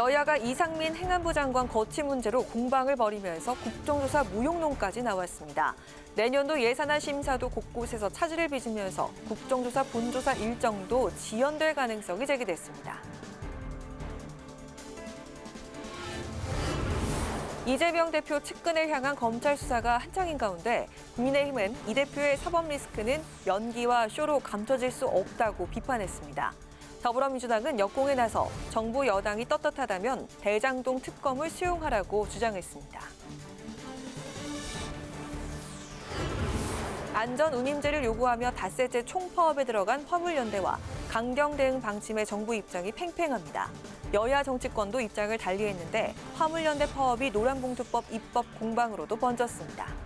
여야가 이상민 행안부 장관 거취 문제로 공방을 벌이면서 국정조사 무용론까지 나왔습니다. 내년도 예산안 심사도 곳곳에서 차질을 빚으면서 국정조사 본조사 일정도 지연될 가능성이 제기됐습니다. 이재명 대표 측근을 향한 검찰 수사가 한창인 가운데 국민의힘은 이 대표의 사법 리스크는 연기와 쇼로 감춰질 수 없다고 비판했습니다. 더불어민주당은 역공에 나서 정부 여당이 떳떳하다면 대장동 특검을 수용하라고 주장했습니다. 안전운임제를 요구하며 닷새째 총파업에 들어간 화물연대와 강경 대응 방침의 정부 입장이 팽팽합니다. 여야 정치권도 입장을 달리했는데 화물연대 파업이 노란봉투법 입법 공방으로도 번졌습니다.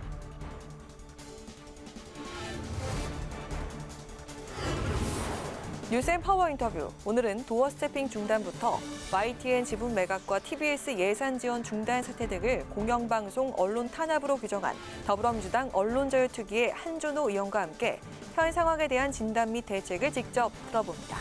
뉴스앤 파워 인터뷰. 오늘은 도어 스태핑 중단부터 YTN 지분 매각과 TBS 예산 지원 중단 사태 등을 공영방송 언론 탄압으로 규정한 더불어민주당 언론자유특위의 한준호 의원과 함께 현 상황에 대한 진단 및 대책을 직접 들어봅니다.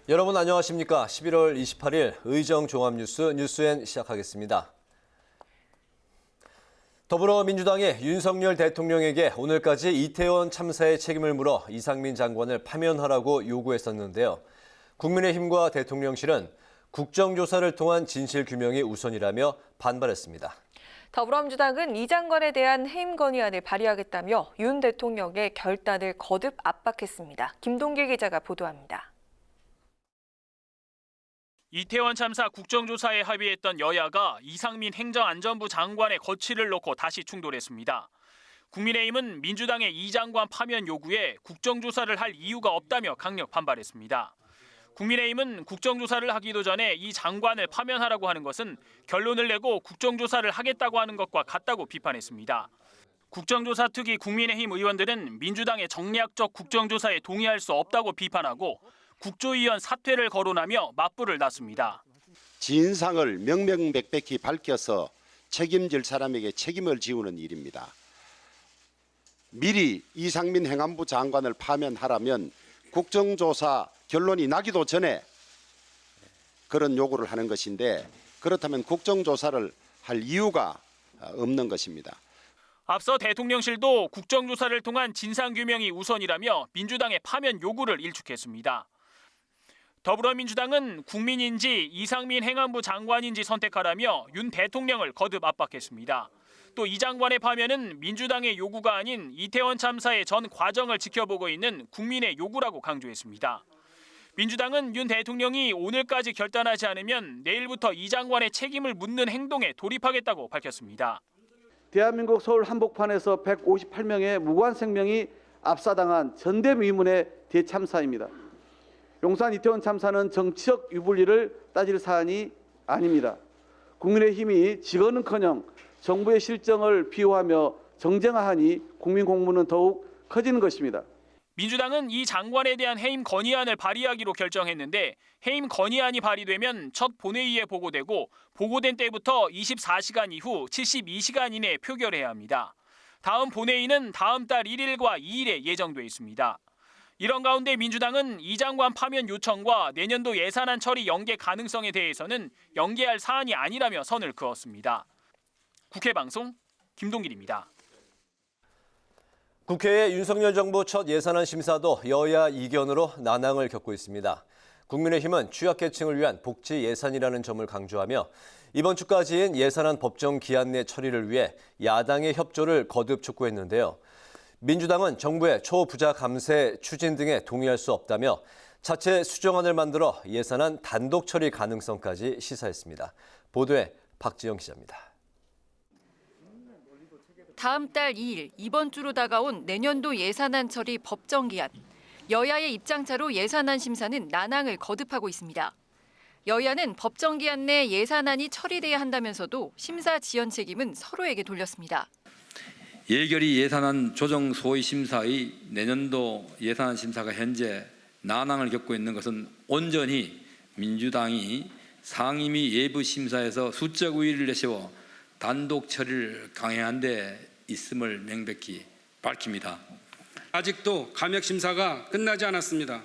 여러분 안녕하십니까? 11월 28일 의정 종합뉴스 뉴스엔 시작하겠습니다. 더불어민주당이 윤석열 대통령에게 오늘까지 이태원 참사의 책임을 물어 이상민 장관을 파면하라고 요구했었는데요. 국민의힘과 대통령실은 국정조사를 통한 진실규명이 우선이라며 반발했습니다. 더불어민주당은 이 장관에 대한 해임 건의안을 발의하겠다며 윤 대통령의 결단을 거듭 압박했습니다. 김동길 기자가 보도합니다. 이태원 참사 국정조사에 합의했던 여야가 이상민 행정안전부 장관의 거취를 놓고 다시 충돌했습니다. 국민의힘은 민주당의 이 장관 파면 요구에 국정조사를 할 이유가 없다며 강력 반발했습니다. 국민의힘은 국정조사를 하기도 전에 이 장관을 파면하라고 하는 것은 결론을 내고 국정조사를 하겠다고 하는 것과 같다고 비판했습니다. 국정조사 특위 국민의힘 의원들은 민주당의 정략적 국정조사에 동의할 수 없다고 비판하고 국조위원 사퇴를 거론하며 맞불을 놨습니다. 진상을 명명백백히 밝혀서 책임질 사람에게 책임을 지우는 일입니다. 미리 이상민 행안부 장관을 파면하라면 국정조사 결론이 나기도 전에 그런 요구를 하는 것인데 그렇다면 국정조사를 할 이유가 없는 것입니다. 앞서 대통령실도 국정조사를 통한 진상규명이 우선이라며 민주당의 파면 요구를 일축했습니다. 더불어민주당은 국민인지 이상민 행안부 장관인지 선택하라며 윤 대통령을 거듭 압박했습니다. 또 이 장관의 파면은 민주당의 요구가 아닌 이태원 참사의 전 과정을 지켜보고 있는 국민의 요구라고 강조했습니다. 민주당은 윤 대통령이 오늘까지 결단하지 않으면 내일부터 이 장관의 책임을 묻는 행동에 돌입하겠다고 밝혔습니다. 대한민국 서울 한복판에서 158명의 무고한 생명이 압사당한 전대미문의 대참사입니다. 용산 이태원 참사는 정치적 유불리를 따질 사안이 아닙니다. 국민의힘이 직언은커녕 정부의 실정을 비호하며 정쟁화하니 국민 공분은 더욱 커지는 것입니다. 민주당은 이 장관에 대한 해임 건의안을 발의하기로 결정했는데 해임 건의안이 발의되면 첫 본회의에 보고되고 보고된 때부터 24시간 이후 72시간 이내에 표결해야 합니다. 다음 본회의는 다음 달 1일과 2일에 예정돼 있습니다. 이런 가운데 민주당은 이 장관 파면 요청과 내년도 예산안 처리 연계 가능성에 대해서는 연계할 사안이 아니라며 선을 그었습니다. 국회방송 김동길입니다. 국회의 윤석열 정부 첫 예산안 심사도 여야 이견으로 난항을 겪고 있습니다. 국민의힘은 취약계층을 위한 복지 예산이라는 점을 강조하며 이번 주까지인 예산안 법정 기한 내 처리를 위해 야당의 협조를 거듭 촉구했는데요. 민주당은 정부의 초부자 감세 추진 등에 동의할 수 없다며 자체 수정안을 만들어 예산안 단독 처리 가능성까지 시사했습니다. 보도에 박지영 기자입니다. 다음 달 2일 이번 주로 다가온 내년도 예산안 처리 법정 기한. 여야의 입장차로 예산안 심사는 난항을 거듭하고 있습니다. 여야는 법정 기한 내 예산안이 처리돼야 한다면서도 심사 지연 책임은 서로에게 돌렸습니다. 예결위 예산안 조정 소위 심사의 내년도 예산안 심사가 현재 난항을 겪고 있는 것은 온전히 민주당이 상임위 예부 심사에서 수적 우위를 내세워 단독 처리를 강행한 데 있음을 명백히 밝힙니다. 아직도 감액 심사가 끝나지 않았습니다.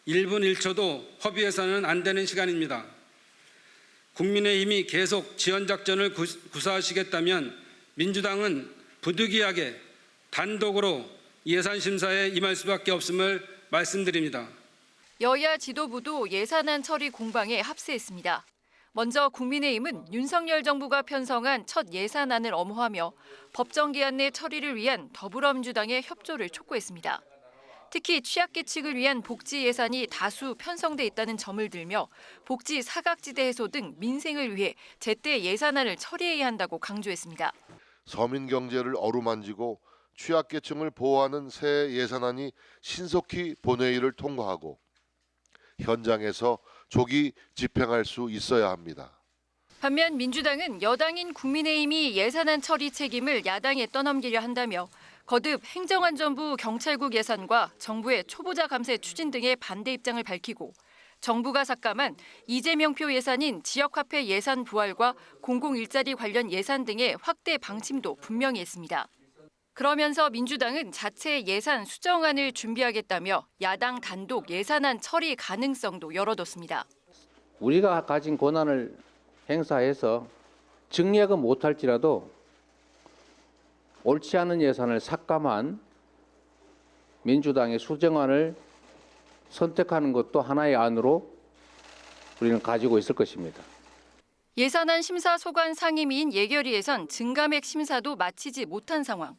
1분 1초도 허비해서는 안 되는 시간입니다. 국민의힘이 계속 지원작전을 구사하시겠다면 민주당은 부득이하게 단독으로 예산심사에 임할 수밖에 없음을 말씀드립니다. 여야 지도부도 예산안 처리 공방에 합세했습니다. 먼저 국민의힘은 윤석열 정부가 편성한 첫 예산안을 엄호하며 법정 기한 내 처리를 위한 더불어민주당의 협조를 촉구했습니다. 특히 취약계층을 위한 복지 예산이 다수 편성돼 있다는 점을 들며 복지 사각지대 해소 등 민생을 위해 제때 예산안을 처리해야 한다고 강조했습니다. 서민 경제를 어루만지고 취약계층을 보호하는 새 예산안이 신속히 본회의를 통과하고 현장에서 조기 집행할 수 있어야 합니다. 반면 민주당은 여당인 국민의힘이 예산안 처리 책임을 야당에 떠넘기려 한다며 거듭 행정안전부 경찰국 예산과 정부의 초보자 감세 추진 등의 반대 입장을 밝히고 정부가 삭감한 이재명표 예산인 지역화폐 예산 부활과 공공일자리 관련 예산 등의 확대 방침도 분명히 했습니다. 그러면서 민주당은 자체 예산 수정안을 준비하겠다며 야당 단독 예산안 처리 가능성도 열어뒀습니다. 우리가 가진 권한을 행사해서 증액은 못할지라도 옳지 않은 예산을 삭감한 민주당의 수정안을 선택하는 것도 하나의 안으로 우리는 가지고 있을 것입니다. 예산안 심사 소관 상임위인 예결위에선 증감액 심사도 마치지 못한 상황.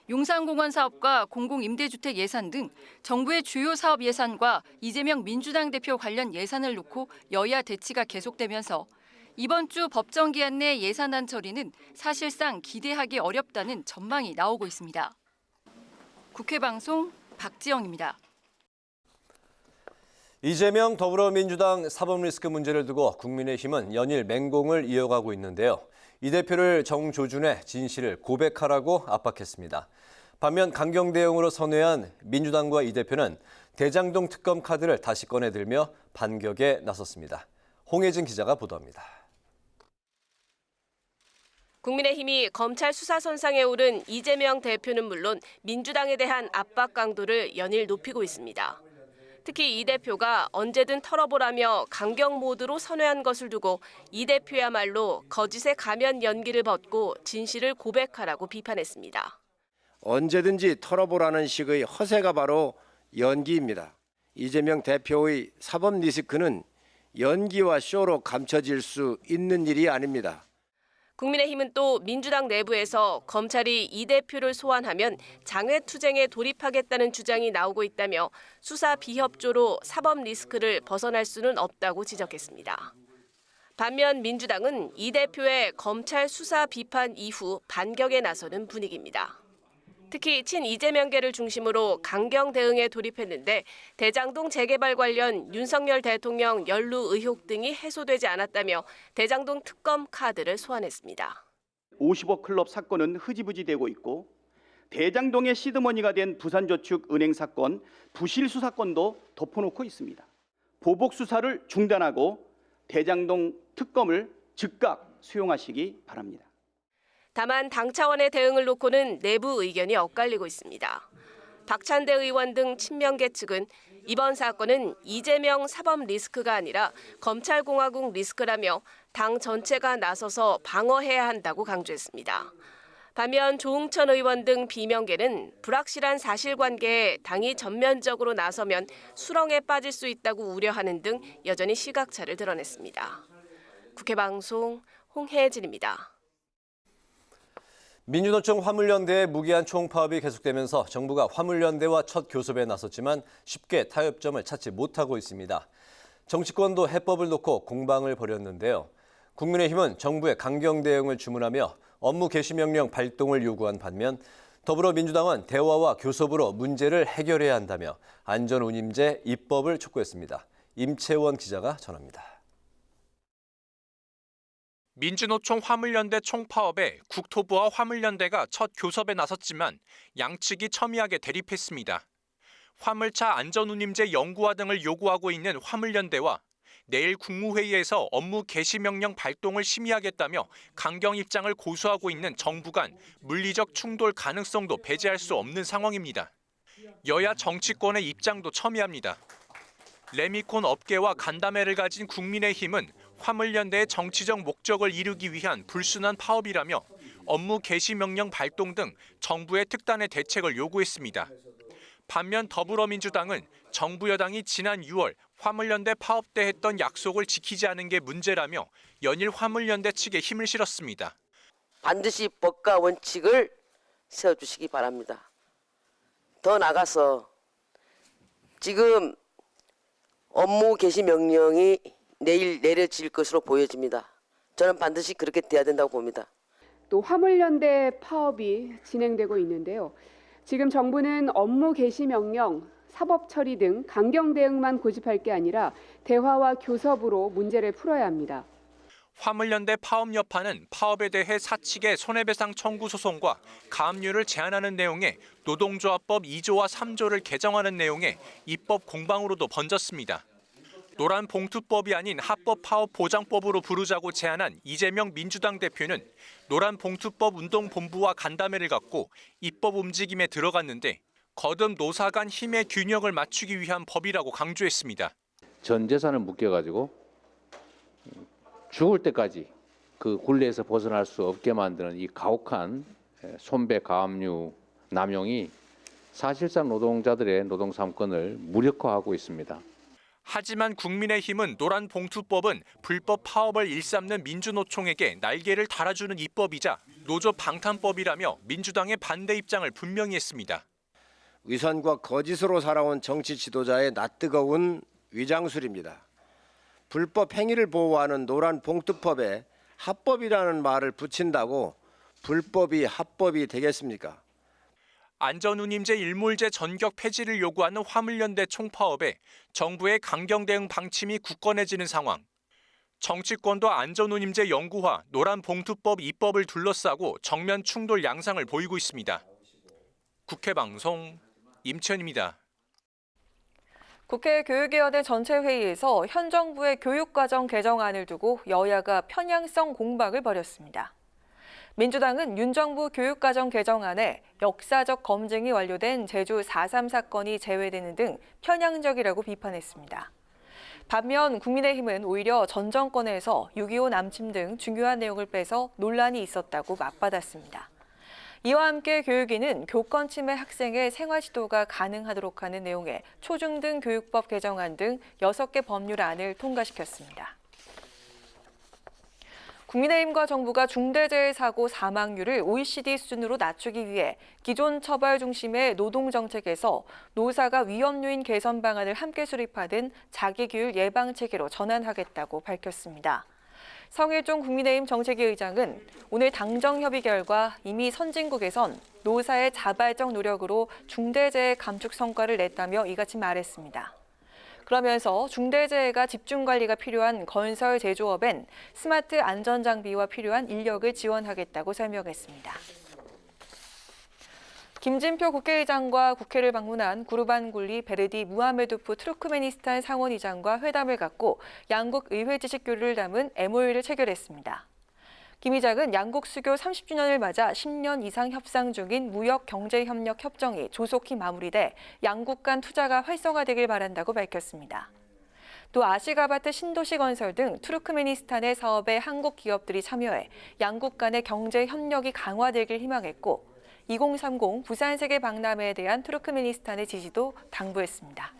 용산공원 사업과 공공임대주택 예산 등 정부의 주요 사업 예산과 이재명 민주당 대표 관련 예산을 놓고 여야 대치가 계속되면서 이번 주 법정 기한 내 예산안 처리는 사실상 기대하기 어렵다는 전망이 나오고 있습니다. 국회방송 박지영입니다. 이재명 더불어민주당 사법 리스크 문제를 두고 국민의힘은 연일 맹공을 이어가고 있는데요. 이 대표를 정조준의 진실을 고백하라고 압박했습니다. 반면 강경 대응으로 선회한 민주당과 이 대표는 대장동 특검 카드를 다시 꺼내들며 반격에 나섰습니다. 홍혜진 기자가 보도합니다. 국민의힘이 검찰 수사선상에 오른 이재명 대표는 물론 민주당에 대한 압박 강도를 연일 높이고 있습니다. 특히 이 대표가 언제든 털어보라며 강경 모드로 선회한 것을 두고 이 대표야말로 거짓의 가면 연기를 벗고 진실을 고백하라고 비판했습니다. 언제든지 털어보라는 식의 허세가 바로 연기입니다. 이재명 대표의 사법 리스크는 연기와 쇼로 감춰질 수 있는 일이 아닙니다. 국민의힘은 또 민주당 내부에서 검찰이 이 대표를 소환하면 장외투쟁에 돌입하겠다는 주장이 나오고 있다며 수사 비협조로 사법 리스크를 벗어날 수는 없다고 지적했습니다. 반면 민주당은 이 대표의 검찰 수사 비판 이후 반격에 나서는 분위기입니다. 특히 친 이재명계를 중심으로 강경 대응에 돌입했는데 대장동 재개발 관련 윤석열 대통령 연루 의혹 등이 해소되지 않았다며 대장동 특검 카드를 소환했습니다. 50억 클럽 사건은 흐지부지되고 있고 대장동의 시드머니가 된 부산저축은행 사건, 부실수 사건도 덮어놓고 있습니다. 보복 수사를 중단하고 대장동 특검을 즉각 수용하시기 바랍니다. 다만 당 차원의 대응을 놓고는 내부 의견이 엇갈리고 있습니다. 박찬대 의원 등 친명계 측은 이번 사건은 이재명 사법 리스크가 아니라 검찰공화국 리스크라며 당 전체가 나서서 방어해야 한다고 강조했습니다. 반면 조응천 의원 등 비명계는 불확실한 사실관계에 당이 전면적으로 나서면 수렁에 빠질 수 있다고 우려하는 등 여전히 시각차를 드러냈습니다. 국회방송 홍혜진입니다. 민주노총 화물연대의 무기한 총파업이 계속되면서 정부가 화물연대와 첫 교섭에 나섰지만 쉽게 타협점을 찾지 못하고 있습니다. 정치권도 해법을 놓고 공방을 벌였는데요. 국민의힘은 정부의 강경 대응을 주문하며 업무 개시 명령 발동을 요구한 반면 더불어민주당은 대화와 교섭으로 문제를 해결해야 한다며 안전운임제 입법을 촉구했습니다. 임채원 기자가 전합니다. 민주노총 화물연대 총파업에 국토부와 화물연대가 첫 교섭에 나섰지만 양측이 첨예하게 대립했습니다. 화물차 안전운임제 영구화 등을 요구하고 있는 화물연대와 내일 국무회의에서 업무 개시 명령 발동을 심의하겠다며 강경 입장을 고수하고 있는 정부 간 물리적 충돌 가능성도 배제할 수 없는 상황입니다. 여야 정치권의 입장도 첨예합니다. 레미콘 업계와 간담회를 가진 국민의힘은 화물연대의 정치적 목적을 이루기 위한 불순한 파업이라며 업무 개시 명령 발동 등 정부의 특단의 대책을 요구했습니다. 반면 더불어민주당은 정부 여당이 지난 6월 화물연대 파업 때 했던 약속을 지키지 않은 게 문제라며 연일 화물연대 측에 힘을 실었습니다. 반드시 법과 원칙을 세워주시기 바랍니다. 더 나아가서 지금 업무 개시 명령이 내일 내려질 것으로 보여집니다. 저는 반드시 그렇게 돼야 된다고 봅니다. 또 화물연대 파업이 진행되고 있는데요. 지금 정부는 업무 개시 명령, 사법 처리 등 강경 대응만 고집할 게 아니라 대화와 교섭으로 문제를 풀어야 합니다. 화물연대 파업 여파는 파업에 대해 사측의 손해배상 청구 소송과 가압류를 제한하는 내용의 노동조합법 2조와 3조를 개정하는 내용의 입법 공방으로도 번졌습니다. 노란 봉투법이 아닌 합법 파업 보장법으로 부르자고 제안한 이재명 민주당 대표는 노란 봉투법 운동본부와 간담회를 갖고 입법 움직임에 들어갔는데 거듭 노사 간 힘의 균형을 맞추기 위한 법이라고 강조했습니다. 전 재산을 묶여가지고 죽을 때까지 그 굴레에서 벗어날 수 없게 만드는 이 가혹한 손배 가압류 남용이 사실상 노동자들의 노동 3권을 무력화하고 있습니다. 하지만 국민의힘은 노란 봉투법은 불법 파업을 일삼는 민주노총에게 날개를 달아주는 입법이자 노조 방탄법이라며 민주당의 반대 입장을 분명히 했습니다. 위선과 거짓으로 살아온 정치 지도자의 낯뜨거운 위장술입니다. 불법 행위를 보호하는 노란 봉투법에 합법이라는 말을 붙인다고 불법이 합법이 되겠습니까? 안전운임제 일몰제 전격 폐지를 요구하는 화물연대 총파업에 정부의 강경 대응 방침이 굳건해지는 상황. 정치권도 안전운임제 영구화, 노란 봉투법 입법을 둘러싸고 정면 충돌 양상을 보이고 있습니다. 국회방송 임천입니다. 국회 교육위원회 전체 회의에서 현 정부의 교육과정 개정안을 두고 여야가 편향성 공방을 벌였습니다. 민주당은 윤 정부 교육과정 개정안에 역사적 검증이 완료된 제주 4.3 사건이 제외되는 등 편향적이라고 비판했습니다. 반면 국민의힘은 오히려 전 정권에서 6.25 남침 등 중요한 내용을 빼서 논란이 있었다고 맞받았습니다. 이와 함께 교육위는 교권 침해 학생의 생활 지도가 가능하도록 하는 내용의 초중등 교육법 개정안 등 6개 법률안을 통과시켰습니다. 국민의힘과 정부가 중대재해사고 사망률을 OECD 수준으로 낮추기 위해 기존 처벌 중심의 노동정책에서 노사가 위험 요인 개선 방안을 함께 수립하든 자기규율 예방체계로 전환하겠다고 밝혔습니다. 성일종 국민의힘 정책위 의장은 오늘 당정 협의 결과 이미 선진국에선 노사의 자발적 노력으로 중대재해 감축 성과를 냈다며 이같이 말했습니다. 그러면서 중대재해가 집중관리가 필요한 건설 제조업엔 스마트 안전장비와 필요한 인력을 지원하겠다고 설명했습니다. 김진표 국회의장과 국회를 방문한 구르반굴리 베르디 무하메도프 투르크메니스탄 상원의장과 회담을 갖고 양국 의회 지식 교류를 담은 MOU를 체결했습니다. 김 의장은 양국 수교 30주년을 맞아 10년 이상 협상 중인 무역경제협력 협정이 조속히 마무리돼 양국 간 투자가 활성화되길 바란다고 밝혔습니다. 또 아시가바트 신도시 건설 등 투르크메니스탄의 사업에 한국 기업들이 참여해 양국 간의 경제 협력이 강화되길 희망했고 2030 부산 세계 박람회에 대한 투르크메니스탄의 지지도 당부했습니다.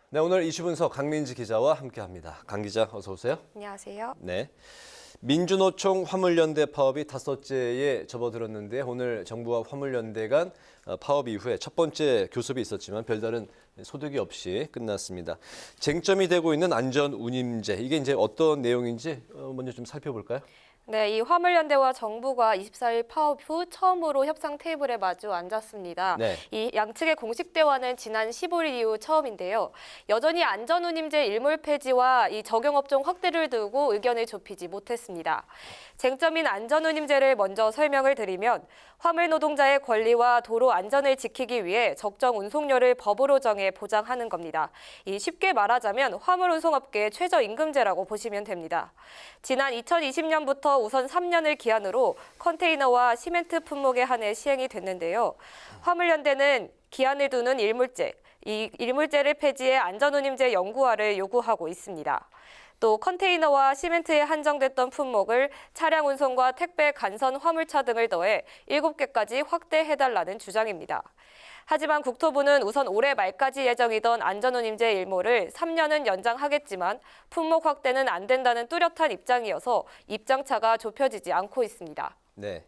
네, 오늘 이슈 분석 강민지 기자와 함께합니다. 강 기자, 어서 오세요. 안녕하세요. 네, 민주노총 화물연대 파업이 5째에 접어들었는데 오늘 정부와 화물연대 간 파업 이후에 첫 번째 교섭이 있었지만 별다른 소득이 없이 끝났습니다. 쟁점이 되고 있는 안전운임제, 이게 이제 어떤 내용인지 먼저 좀 살펴볼까요? 네, 이 화물연대와 정부가 24일 파업 후 처음으로 협상 테이블에 마주 앉았습니다. 네. 이 양측의 공식 대화는 지난 15일 이후 처음인데요. 여전히 안전운임제 일몰 폐지와 이 적용업종 확대를 두고 의견을 좁히지 못했습니다. 쟁점인 안전운임제를 먼저 설명을 드리면 화물 노동자의 권리와 도로 안전을 지키기 위해 적정 운송료를 법으로 정해 보장하는 겁니다. 쉽게 말하자면 화물 운송업계의 최저임금제라고 보시면 됩니다. 지난 2020년부터 우선 3년을 기한으로 컨테이너와 시멘트 품목에 한해 시행이 됐는데요. 화물연대는 기한을 두는 일몰제, 이 일몰제를 폐지해 안전운임제 영구화를 요구하고 있습니다. 또 컨테이너와 시멘트에 한정됐던 품목을 차량 운송과 택배, 간선, 화물차 등을 더해 7개까지 확대해달라는 주장입니다. 하지만 국토부는 우선 올해 말까지 예정이던 안전운임제 일몰을 3년은 연장하겠지만 품목 확대는 안 된다는 뚜렷한 입장이어서 입장차가 좁혀지지 않고 있습니다. 네.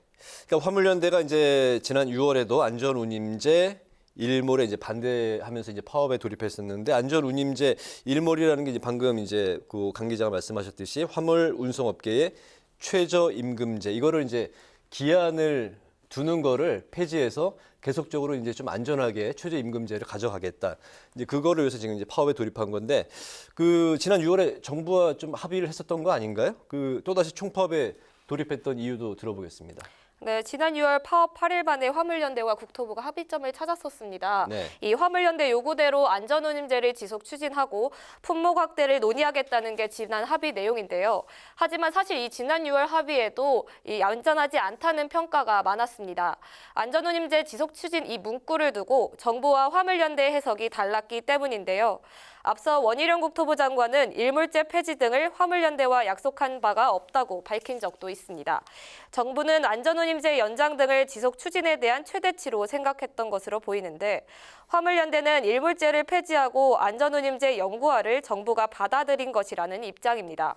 그러니까 화물연대가 이제 지난 6월에도 안전운임제 일몰에 이제 반대하면서 이제 파업에 돌입했었는데 안전운임제 일몰이라는 게 이제 방금 이제 그 강 기자가 말씀하셨듯이 화물 운송업계의 최저임금제 이거를 이제 기한을 두는 거를 폐지해서 계속적으로 이제 좀 안전하게 최저임금제를 가져가겠다. 이제 그거를 위해서 지금 이제 파업에 돌입한 건데 그 지난 6월에 정부와 좀 합의를 했었던 거 아닌가요? 그 또다시 총파업에 돌입했던 이유도 들어보겠습니다. 네, 지난 6월 파업 8일 만에 화물연대와 국토부가 합의점을 찾았었습니다. 네. 이 화물연대 요구대로 안전운임제를 지속 추진하고 품목 확대를 논의하겠다는 게 지난 합의 내용인데요. 하지만 사실 이 지난 6월 합의에도 이 안전하지 않다는 평가가 많았습니다. 안전운임제 지속 추진 이 문구를 두고 정부와 화물연대의 해석이 달랐기 때문인데요. 앞서 원희룡 국토부 장관은 일몰제 폐지 등을 화물연대와 약속한 바가 없다고 밝힌 적도 있습니다. 정부는 안전운임제 연장 등을 지속 추진에 대한 최대치로 생각했던 것으로 보이는데 화물연대는 일몰제를 폐지하고 안전운임제 영구화를 정부가 받아들인 것이라는 입장입니다.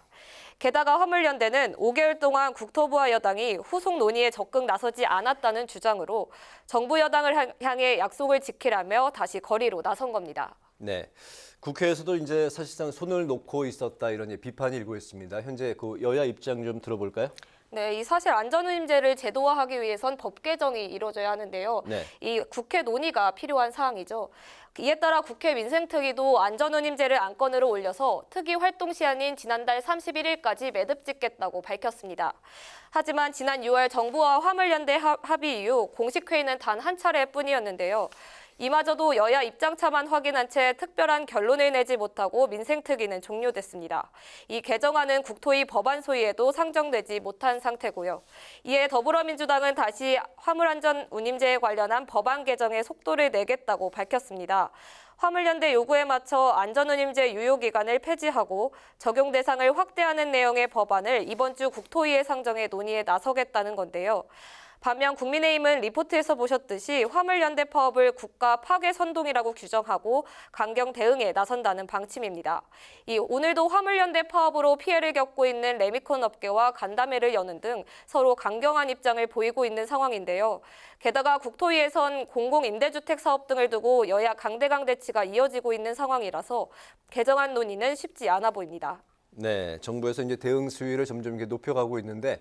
게다가 화물연대는 5개월 동안 국토부와 여당이 후속 논의에 적극 나서지 않았다는 주장으로 정부 여당을 향해 약속을 지키라며 다시 거리로 나선 겁니다. 네. 국회에서도 이제 사실상 손을 놓고 있었다 이런 비판이 일고 있습니다. 현재 그 여야 입장 좀 들어볼까요? 네, 이 사실 안전운임제를 제도화하기 위해선 법 개정이 이루어져야 하는데요. 네. 이 국회 논의가 필요한 사항이죠. 이에 따라 국회 민생특위도 안전운임제를 안건으로 올려서 특위 활동 시한인 지난달 31일까지 매듭 짓겠다고 밝혔습니다. 하지만 지난 6월 정부와 화물연대 합의 이후 공식 회의는 단 한 차례뿐이었는데요. 이마저도 여야 입장차만 확인한 채 특별한 결론을 내지 못하고 민생특위는 종료됐습니다. 이 개정안은 국토위 법안 소위에도 상정되지 못한 상태고요. 이에 더불어민주당은 다시 화물안전운임제에 관련한 법안 개정에 속도를 내겠다고 밝혔습니다. 화물연대 요구에 맞춰 안전운임제 유효기간을 폐지하고 적용 대상을 확대하는 내용의 법안을 이번 주 국토위에 상정해 논의에 나서겠다는 건데요. 반면 국민의힘은 리포트에서 보셨듯이 화물연대 파업을 국가 파괴 선동이라고 규정하고 강경 대응에 나선다는 방침입니다. 오늘도 화물연대 파업으로 피해를 겪고 있는 레미콘 업계와 간담회를 여는 등 서로 강경한 입장을 보이고 있는 상황인데요. 게다가 국토위에선 공공임대주택 사업 등을 두고 여야 강대강 대치가 이어지고 있는 상황이라서 개정안 논의는 쉽지 않아 보입니다. 네, 정부에서 이제 대응 수위를 점점 이렇게 높여가고 있는데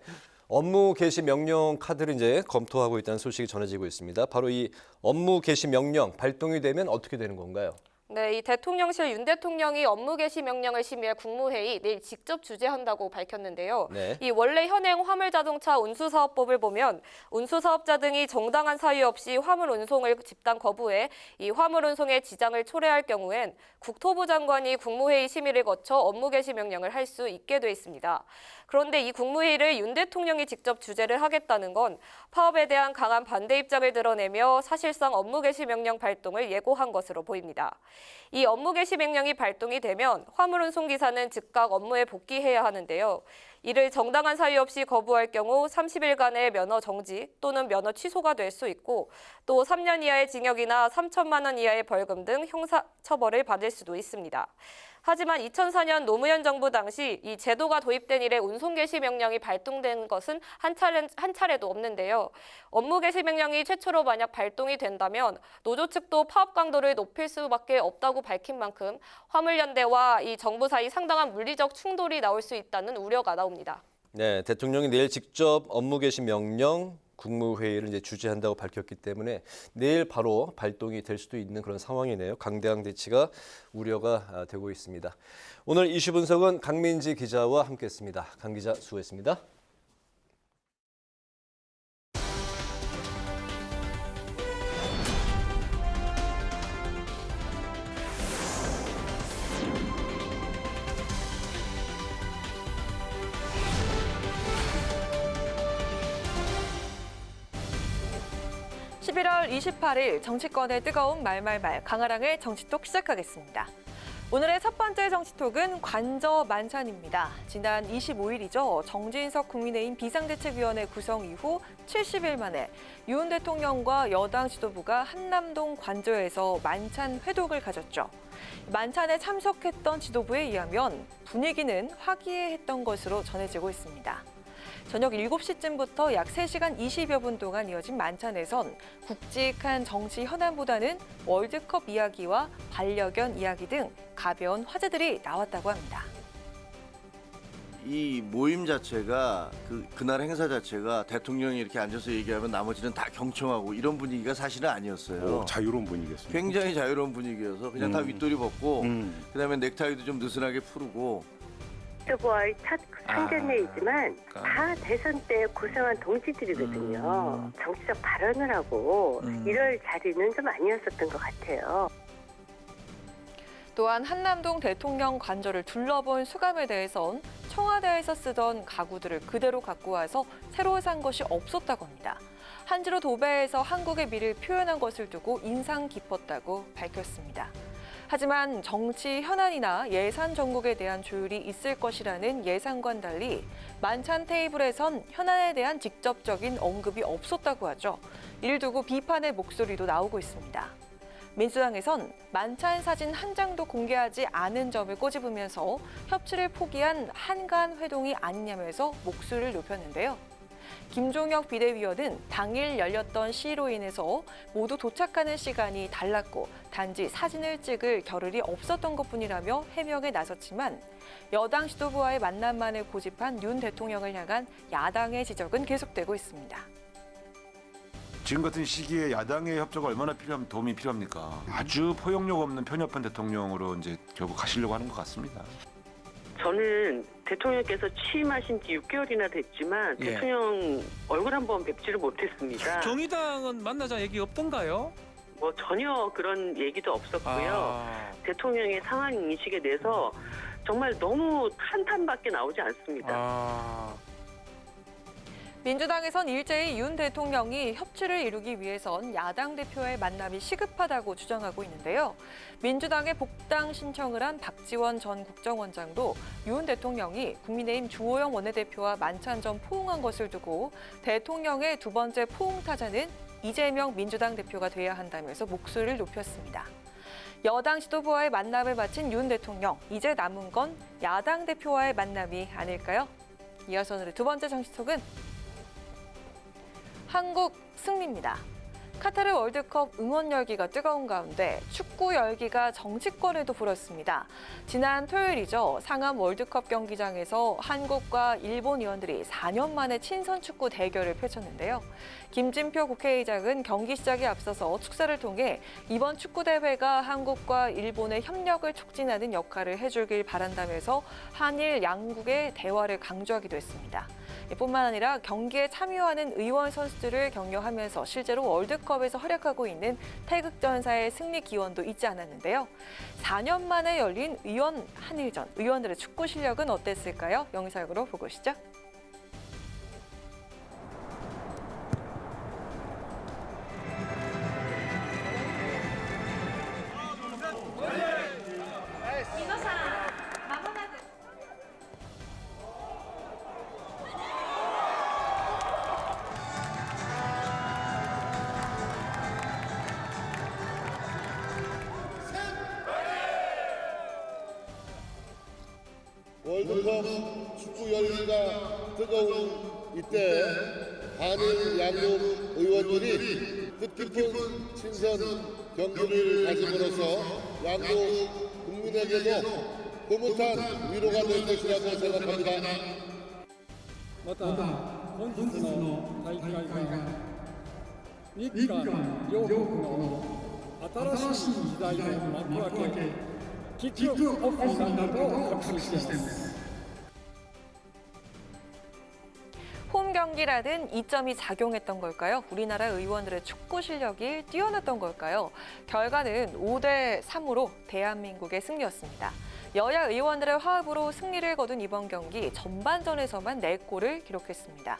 업무 개시 명령 카드를 이제 검토하고 있다는 소식이 전해지고 있습니다. 바로 이 업무 개시 명령 발동이 되면 어떻게 되는 건가요? 네, 이 대통령실 윤 대통령이 업무 개시 명령을 심의할 국무회의 내일 직접 주재한다고 밝혔는데요. 네. 이 원래 현행 화물자동차 운수사업법을 보면 운수사업자 등이 정당한 사유 없이 화물 운송을 집단 거부해 이 화물 운송에 지장을 초래할 경우엔 국토부 장관이 국무회의 심의를 거쳐 업무 개시 명령을 할 수 있게 돼 있습니다. 그런데 이 국무회의를 윤 대통령이 직접 주재를 하겠다는 건 파업에 대한 강한 반대 입장을 드러내며 사실상 업무 개시 명령 발동을 예고한 것으로 보입니다. 이 업무 개시 명령이 발동이 되면 화물 운송 기사는 즉각 업무에 복귀해야 하는데요. 이를 정당한 사유 없이 거부할 경우 30일간의 면허 정지 또는 면허 취소가 될 수 있고 또 3년 이하의 징역이나 3천만 원 이하의 벌금 등 형사 처벌을 받을 수도 있습니다. 하지만 2004년 노무현 정부 당시 이 제도가 도입된 이래 운송 개시 명령이 발동된 것은 한 차례도 없는데요. 업무 개시 명령이 최초로 만약 발동이 된다면 노조 측도 파업 강도를 높일 수밖에 없다고 밝힌 만큼 화물연대와 이 정부 사이 상당한 물리적 충돌이 나올 수 있다는 우려가 나옵니다. 네, 대통령이 내일 직접 업무 개시 명령 국무회의를 이제 주재한다고 밝혔기 때문에 내일 바로 발동이 될 수도 있는 그런 상황이네요. 강대강 대치가 우려가 되고 있습니다. 오늘 이슈 분석은 강민지 기자와 함께했습니다. 강 기자 수고했습니다. 11월 28일 정치권의 뜨거운 말말말 강아랑의 정치톡 시작하겠습니다. 오늘의 첫 번째 정치톡은 관저 만찬입니다. 지난 25일이죠. 정진석 국민의힘 비상대책위원회 구성 이후 70일 만에 윤 대통령과 여당 지도부가 한남동 관저에서 만찬 회동을 가졌죠. 만찬에 참석했던 지도부에 의하면 분위기는 화기애애했던 것으로 전해지고 있습니다. 저녁 7시쯤부터 약 3시간 20여 분 동안 이어진 만찬에선 굵직한 정치 현안보다는 월드컵 이야기와 반려견 이야기 등 가벼운 화제들이 나왔다고 합니다. 이 모임 자체가 그날 행사 자체가 대통령이 이렇게 앉아서 얘기하면 나머지는 다 경청하고 이런 분위기가 사실은 아니었어요. 자유로운 분위기였습니다. 굉장히 자유로운 분위기여서 그냥 다 윗도리 벗고 그다음에 넥타이도 좀 느슨하게 풀고 후보와의 첫 상견례이지만 다 대선 때 고생한 동지들이거든요. 정치적 발언을 하고 이럴 자리는 좀 아니었었던 것 같아요. 또한 한남동 대통령 관저를 둘러본 수감에 대해선 청와대에서 쓰던 가구들을 그대로 갖고 와서 새로 산 것이 없었다고 합니다. 한지로 도배해서 한국의 미를 표현한 것을 두고 인상 깊었다고 밝혔습니다. 하지만 정치 현안이나 예산 정국에 대한 조율이 있을 것이라는 예상과는 달리 만찬 테이블에선 현안에 대한 직접적인 언급이 없었다고 하죠. 이를 두고 비판의 목소리도 나오고 있습니다. 민주당에선 만찬 사진 한 장도 공개하지 않은 점을 꼬집으면서 협치를 포기한 한간 회동이 아니냐면서 목소리를 높였는데요. 김종혁 비대위원은 당일 열렸던 시위로 인해서 모두 도착하는 시간이 달랐고 단지 사진을 찍을 겨를이 없었던 것뿐이라며 해명에 나섰지만 여당 지도부와의 만남만을 고집한 윤 대통령을 향한 야당의 지적은 계속되고 있습니다. 지금 같은 시기에 야당의 협조가 얼마나 도움이 필요합니까? 아주 포용력 없는 편협한 대통령으로 이제 결국 가시려고 하는 것 같습니다. 저는 대통령께서 취임하신 지 6개월이나 됐지만 대통령 얼굴 한번 뵙지를 못했습니다. 정의당은 만나자 얘기 없던가요? 뭐 전혀 그런 얘기도 없었고요. 대통령의 상황 인식에 대해서 정말 너무 한탄밖에 나오지 않습니다. 민주당에선 일제히 윤 대통령이 협치를 이루기 위해선 야당 대표의 만남이 시급하다고 주장하고 있는데요. 민주당의 복당 신청을 한 박지원 전 국정원장도 윤 대통령이 국민의힘 주호영 원내대표와 만찬 전 포옹한 것을 두고 대통령의 두 번째 포옹 타자는 이재명 민주당 대표가 돼야 한다면서 목소리를 높였습니다. 여당 지도부와의 만남을 마친 윤 대통령, 이제 남은 건 야당 대표와의 만남이 아닐까요? 이어서 오늘의 두 번째 정치톡은 한국 승리입니다. 카타르 월드컵 응원 열기가 뜨거운 가운데 축구 열기가 정치권에도 불었습니다. 지난 토요일이죠. 상암 월드컵 경기장에서 한국과 일본 의원들이 4년 만에 친선 축구 대결을 펼쳤는데요. 김진표 국회의장은 경기 시작에 앞서서 축사를 통해 이번 축구 대회가 한국과 일본의 협력을 촉진하는 역할을 해주길 바란다면서 한일 양국의 대화를 강조하기도 했습니다. 뿐만 아니라 경기에 참여하는 의원 선수들을 격려하면서 실제로 월드컵에서 활약하고 있는 태극전사의 승리 기원도 잊지 않았는데요. 4년 만에 열린 의원 한일전, 의원들의 축구 실력은 어땠을까요? 영상으로 보고 오시죠. 월드컵 축구 열기가 뜨거운 이때 한일 양국 의원들이 뜻깊은 친선 경기를 가짐으로써 양국 국민에게도 흐뭇한 위로가 될 것이라고 생각합니다. また本日の大会が日韓両国の新しい時代の幕開けキックオフになると確信しています。 홈 경기라는 이점이 작용했던 걸까요? 우리나라 의원들의 축구 실력이 뛰어났던 걸까요? 결과는 5대3으로 대한민국의 승리였습니다. 여야 의원들의 화합으로 승리를 거둔 이번 경기 전반전에서만 4골을 기록했습니다.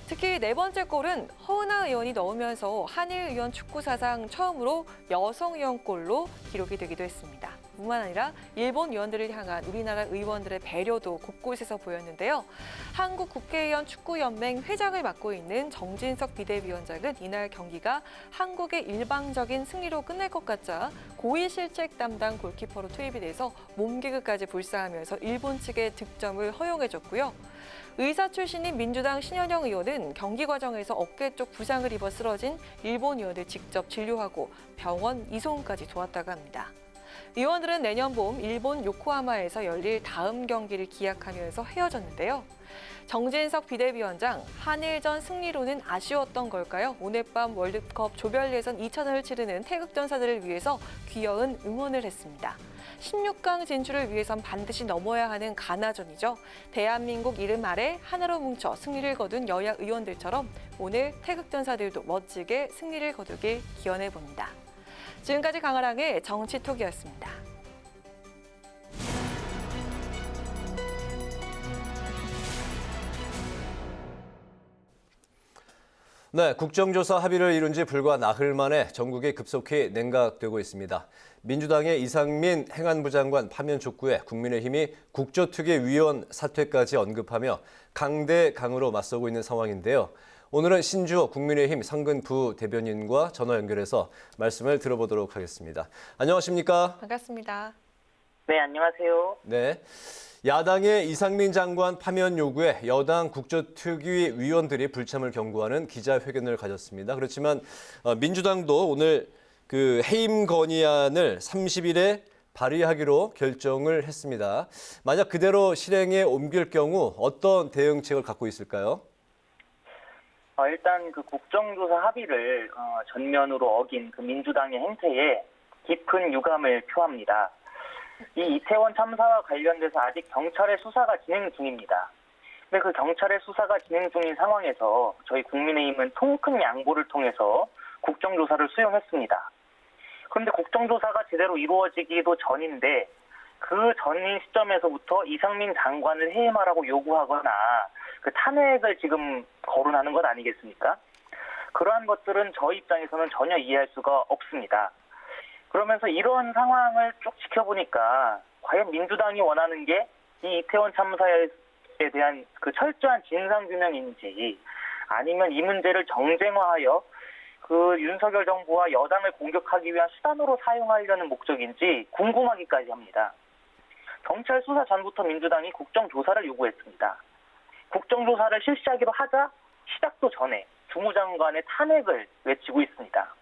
특히 4번째 골은 허은하 의원이 넣으면서 한일 의원 축구 사상 처음으로 여성 의원골로 기록이 되기도 했습니다. 뿐만 아니라 일본 의원들을 향한 우리나라 의원들의 배려도 곳곳에서 보였는데요. 한국 국회의원 축구연맹 회장을 맡고 있는 정진석 비대위원장은 이날 경기가 한국의 일방적인 승리로 끝날 것 같자 고위 실책 담당 골키퍼로 투입이 돼서 몸개그까지 불사하면서 일본 측의 득점을 허용해줬고요. 의사 출신인 민주당 신현영 의원은 경기 과정에서 어깨 쪽 부상을 입어 쓰러진 일본 의원을 직접 진료하고 병원 이송까지 도왔다고 합니다. 의원들은 내년 봄 일본 요코하마에서 열릴 다음 경기를 기약하면서 헤어졌는데요. 정진석 비대위원장, 한일전 승리로는 아쉬웠던 걸까요? 오늘 밤 월드컵 조별 예선 2차전을 치르는 태극전사들을 위해서 귀여운 응원을 했습니다. 16강 진출을 위해선 반드시 넘어야 하는 가나전이죠. 대한민국 이름 아래 하나로 뭉쳐 승리를 거둔 여야 의원들처럼 오늘 태극전사들도 멋지게 승리를 거두길 기원해 봅니다. 지금까지 강아랑의 정치톡이었습니다. 네, 국정조사 합의를 이룬 지 불과 나흘 만에 전국이 급속히 냉각되고 있습니다. 민주당의 이상민 행안부 장관 파면 촉구에 국민의힘이 국조특위위원 사퇴까지 언급하며 강대강으로 맞서고 있는 상황인데요. 오늘은 신주호 국민의힘 상근 부대변인과 전화 연결해서 말씀을 들어보도록 하겠습니다. 안녕하십니까? 반갑습니다. 네, 안녕하세요. 네. 야당의 이상민 장관 파면 요구에 여당 국조특위 위원들이 불참을 경고하는 기자회견을 가졌습니다. 그렇지만 민주당도 오늘 그 해임 건의안을 30일에 발의하기로 결정을 했습니다. 만약 그대로 실행에 옮길 경우 어떤 대응책을 갖고 있을까요? 일단 그 국정조사 합의를 전면으로 어긴 그 민주당의 행태에 깊은 유감을 표합니다. 이 이태원 참사와 관련돼서 아직 경찰의 수사가 진행 중입니다. 근데 그 경찰의 수사가 진행 중인 상황에서 저희 국민의힘은 통큰 양보를 통해서 국정조사를 수용했습니다. 그런데 국정조사가 제대로 이루어지기도 전인데 그 전인 시점에서부터 이상민 장관을 해임하라고 요구하거나 그 탄핵을 지금 거론하는 것 아니겠습니까? 그러한 것들은 저희 입장에서는 전혀 이해할 수가 없습니다. 그러면서 이러한 상황을 쭉 지켜보니까 과연 민주당이 원하는 게 이 이태원 참사에 대한 그 철저한 진상규명인지 아니면 이 문제를 정쟁화하여 그 윤석열 정부와 여당을 공격하기 위한 수단으로 사용하려는 목적인지 궁금하기까지 합니다. 경찰 수사 전부터 민주당이 국정조사를 요구했습니다. 국정조사를 실시하기로 하자 시작도 전에 주무장관의 탄핵을 외치고 있습니다.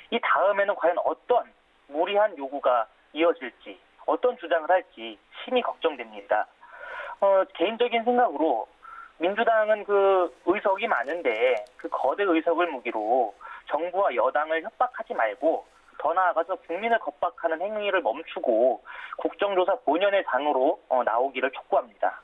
이 다음에는 과연 어떤 무리한 요구가 이어질지, 어떤 주장을 할지 심히 걱정됩니다. 개인적인 생각으로 민주당은 그 의석이 많은데 그 거대 의석을 무기로 정부와 여당을 협박하지 말고 더 나아가서 국민을 겁박하는 행위를 멈추고 국정조사 본연의 장으로 나오기를 촉구합니다.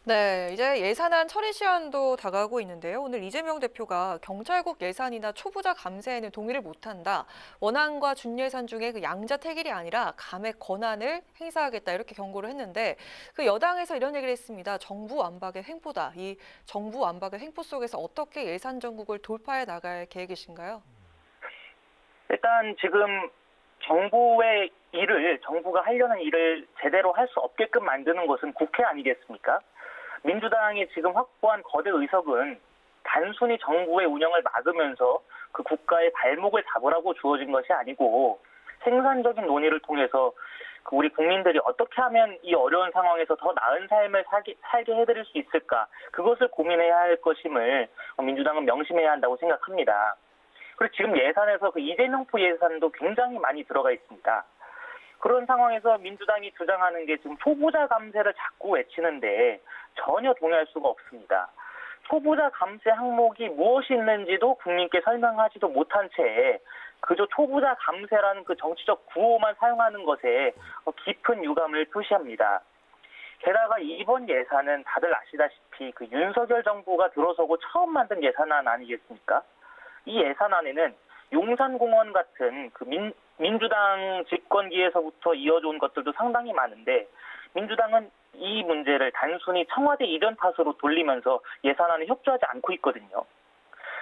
네, 이제 예산안 처리 시한도 다가오고 있는데요. 오늘 이재명 대표가 경찰국 예산이나 초부자 감세에는 동의를 못한다. 원안과 준예산 중에 그 양자택일이 아니라 감액 권한을 행사하겠다 이렇게 경고를 했는데 그 여당에서 이런 얘기를 했습니다. 정부 완박의 횡포다. 이 정부 완박의 횡포 속에서 어떻게 예산 정국을 돌파해 나갈 계획이신가요? 일단 지금 정부의 정부가 하려는 일을 제대로 할 수 없게끔 만드는 것은 국회 아니겠습니까? 민주당이 지금 확보한 거대 의석은 단순히 정부의 운영을 막으면서 그 국가의 발목을 잡으라고 주어진 것이 아니고 생산적인 논의를 통해서 우리 국민들이 어떻게 하면 이 어려운 상황에서 더 나은 삶을 살게 해드릴 수 있을까, 그것을 고민해야 할 것임을 민주당은 명심해야 한다고 생각합니다. 그리고 지금 예산에서 그 이재명포 예산도 굉장히 많이 들어가 있습니다. 그런 상황에서 민주당이 주장하는 게 지금 초부자 감세를 자꾸 외치는데 전혀 동의할 수가 없습니다. 초부자 감세 항목이 무엇이 있는지도 국민께 설명하지도 못한 채 그저 초부자 감세라는 그 정치적 구호만 사용하는 것에 깊은 유감을 표시합니다. 게다가 이번 예산은 다들 아시다시피 그 윤석열 정부가 들어서고 처음 만든 예산안 아니겠습니까? 이 예산안에는 용산공원 같은 그 민주당 집권기에서부터 이어져온 것들도 상당히 많은데 민주당은 이 문제를 단순히 청와대 이전 탓으로 돌리면서 예산안에 협조하지 않고 있거든요.